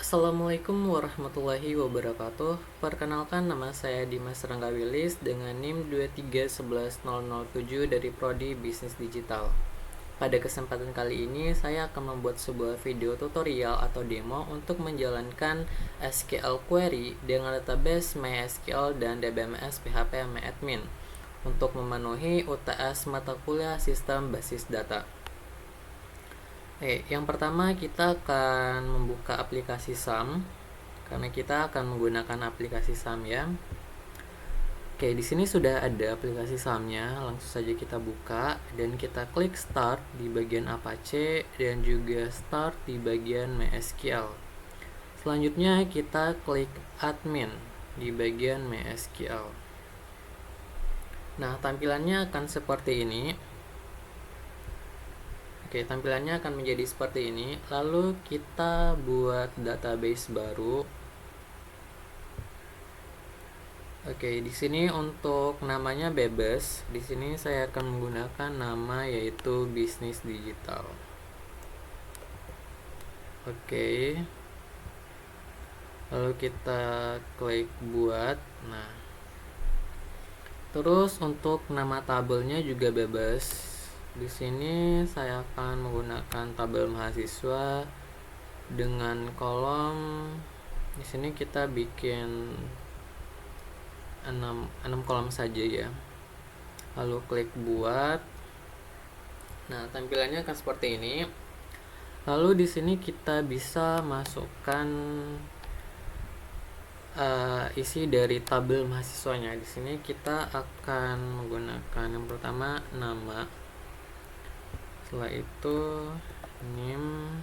Assalamualaikum warahmatullahi wabarakatuh. Perkenalkan, nama saya Dimas Rangga Wilis dengan NIM 2311007 dari Prodi Bisnis Digital. Pada kesempatan kali ini, saya akan membuat sebuah video tutorial atau demo untuk menjalankan SQL query dengan database MySQL dan DBMS PHP MyAdmin untuk memenuhi UTS mata kuliah Sistem Basis Data. Yang pertama kita akan membuka aplikasi SAM karena kita akan menggunakan aplikasi SAM ya. Di sini sudah ada aplikasi SAM-nya, langsung saja kita buka dan kita klik Start di bagian Apache dan juga Start di bagian MySQL. Selanjutnya kita klik Admin di bagian MySQL. Nah, tampilannya akan seperti ini. Tampilannya akan menjadi seperti ini. Lalu kita buat database baru. Di sini untuk namanya bebas. Di sini saya akan menggunakan nama yaitu bisnis digital. Lalu kita klik buat. Nah, terus untuk nama tabelnya juga bebas. Di sini saya akan menggunakan tabel mahasiswa dengan kolom. Di sini kita bikin 6 kolom saja ya. Lalu klik buat. Nah, tampilannya akan seperti ini. Lalu di sini kita bisa masukkan isi dari tabel mahasiswanya. Di sini kita akan menggunakan yang pertama nama. Setelah itu NIM.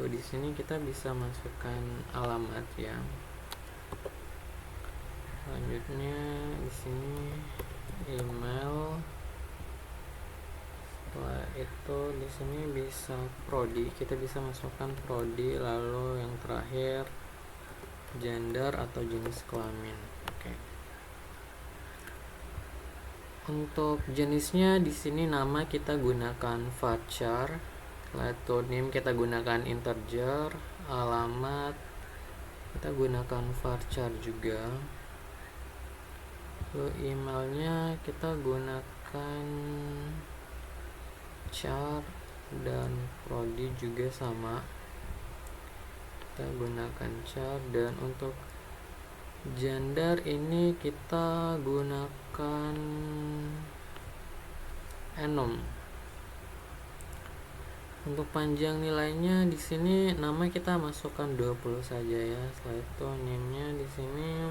Di sini kita bisa masukkan alamat ya. Selanjutnya di sini email. Setelah itu di sini bisa prodi, kita bisa masukkan prodi. Lalu yang terakhir gender atau jenis kelamin. Untuk jenisnya di sini nama kita gunakan varchar. Setelah itu name kita gunakan integer, alamat kita gunakan varchar juga. Lalu emailnya kita gunakan char dan prodi juga sama. Kita gunakan char, dan untuk gender ini kita gunakan enom. Untuk panjang nilainya di sini nama kita masukkan 20 saja ya. Setelah itu name-nya di sini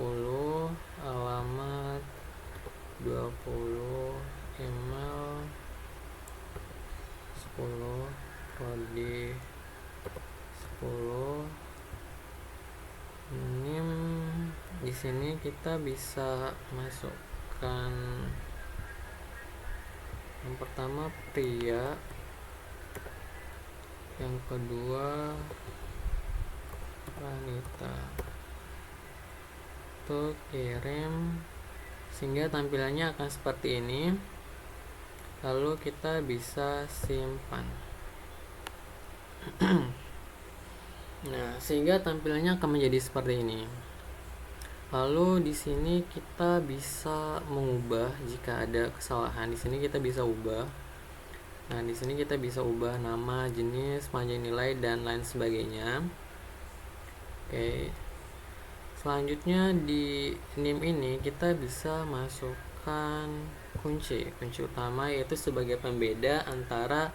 10, alamat 20, email 10, prodi 10. NIM di sini kita bisa masukkan yang pertama pria, yang kedua wanita. Untuk kirim, sehingga tampilannya akan seperti ini. Lalu kita bisa simpan. Nah, sehingga tampilannya akan menjadi seperti ini. Lalu di sini kita bisa mengubah jika ada kesalahan. Di sini kita bisa ubah. Nah, di sini kita bisa ubah nama, jenis, panjang nilai dan lain sebagainya. Selanjutnya di NIM ini kita bisa masukkan kunci utama, yaitu sebagai pembeda antara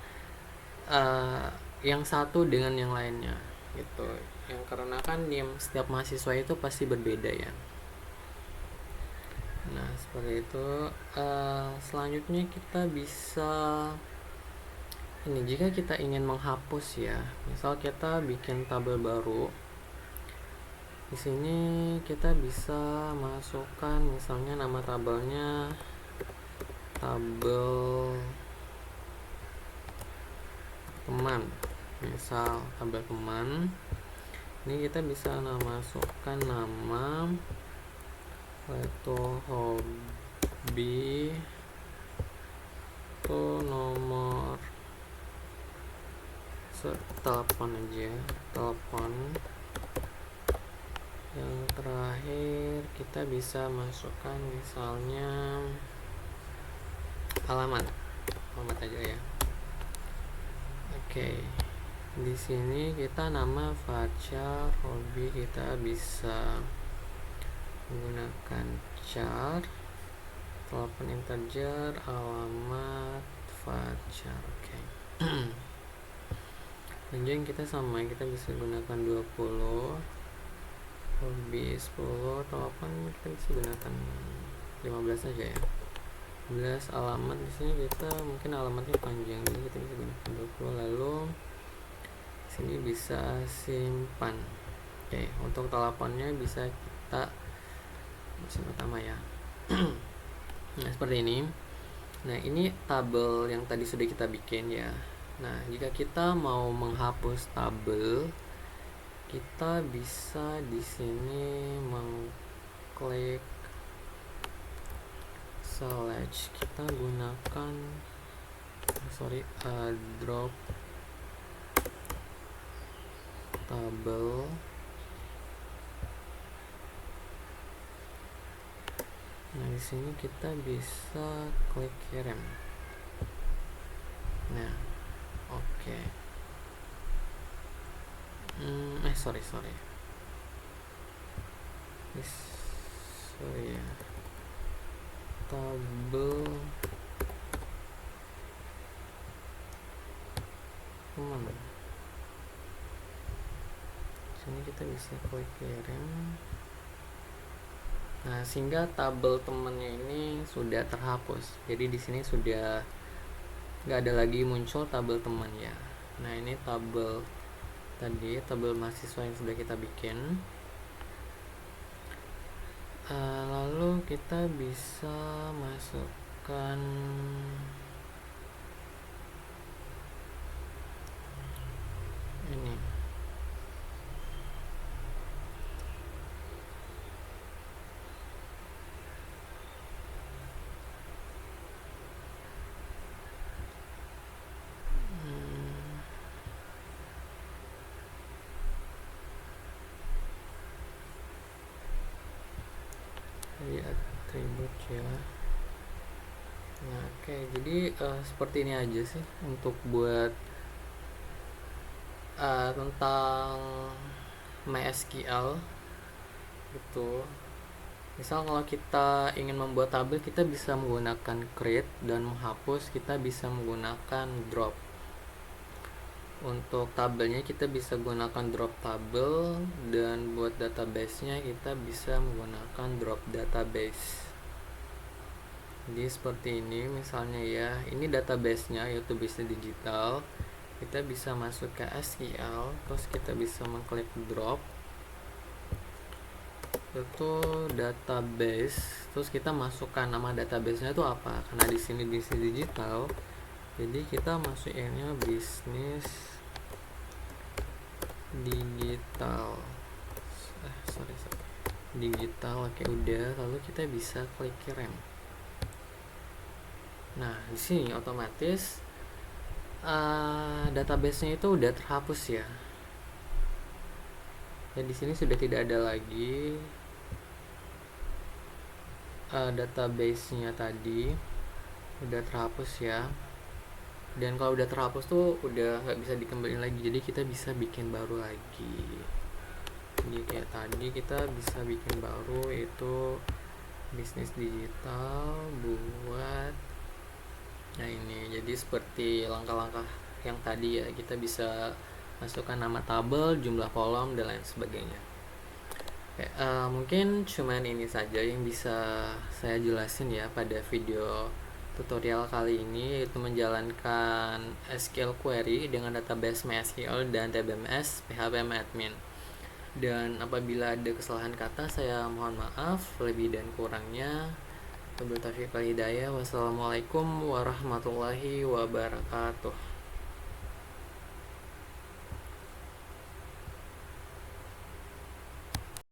yang satu dengan yang lainnya gitu. Yang karena kan NIM setiap mahasiswa itu pasti berbeda ya. Nah, seperti itu. Selanjutnya kita bisa jika kita ingin menghapus ya, misal kita bikin tabel baru. Di sini kita bisa masukkan misalnya nama tabelnya tabel teman. Misal tabel teman. Ini kita bisa masukkan nama, yaitu hobi, itu nomor telepon aja, telepon. Yang terakhir kita bisa masukkan misalnya alamat aja ya. Oke. Di sini kita nama Fajar hobi, kita bisa menggunakan char, telepon integer, alamat Fajar. Oke. Kemudian kita sama, kita bisa gunakan 20, hobi 10, telepon kita bisa gunakan 15 aja ya. 15 alamat di sini kita mungkin alamatnya panjang, jadi kita bisa gunakan 20. Lalu sini bisa simpan. Oke, untuk teleponnya bisa kita pertama ya. Nah, seperti ini. Nah, ini tabel yang tadi sudah kita bikin ya. Nah, jika kita mau menghapus tabel, kita bisa di sini mengklik select. Kita gunakan drop tabel. Nah, di sini kita bisa klik kirim. Nah, oke. Sorry ya. Tabel teman. Sini kita bisa klik kirim. Nah, sehingga tabel temannya ini sudah terhapus. Jadi di sini sudah nggak ada lagi muncul tabel teman ya. Nah, ini tabel tadi, tabel mahasiswa yang sudah kita bikin. Lalu kita bisa masukkan ini. Jadi atribut ya. Nah, oke. Jadi seperti ini aja sih untuk buat tentang MySQL itu. Misal kalau kita ingin membuat tabel, kita bisa menggunakan create, dan menghapus kita bisa menggunakan drop. Untuk tabelnya kita bisa gunakan drop tabel, dan buat database-nya kita bisa menggunakan drop database. Jadi seperti ini misalnya ya, ini database-nya yaitu bisnis digital. Kita bisa masuk ke SQL, terus kita bisa mengklik drop itu database, terus kita masukkan nama database-nya itu apa, karena di sini bisnis digital, jadi kita masukinnya bisnis digital. Digital. Oke, udah. Lalu kita bisa klik kirim. Nah, di sini otomatis database-nya itu udah terhapus ya. Dan di sini sudah tidak ada lagi database-nya tadi, udah terhapus ya. Dan kalau udah terhapus tuh udah nggak bisa dikembaliin lagi, jadi kita bisa bikin baru lagi. Jadi kayak tadi kita bisa bikin baru, itu bisnis digital buat. Nah, ini jadi seperti langkah-langkah yang tadi ya, kita bisa masukkan nama tabel, jumlah kolom, dan lain sebagainya. Oke, mungkin cuman ini saja yang bisa saya jelasin ya pada video tutorial kali ini, yaitu menjalankan SQL query dengan database MySQL dan TBMS PHPMadmin. Dan apabila ada kesalahan kata, saya mohon maaf, lebih dan kurangnya. Wabillahi taufiq wal hidayah. Wassalamualaikum warahmatullahi wabarakatuh.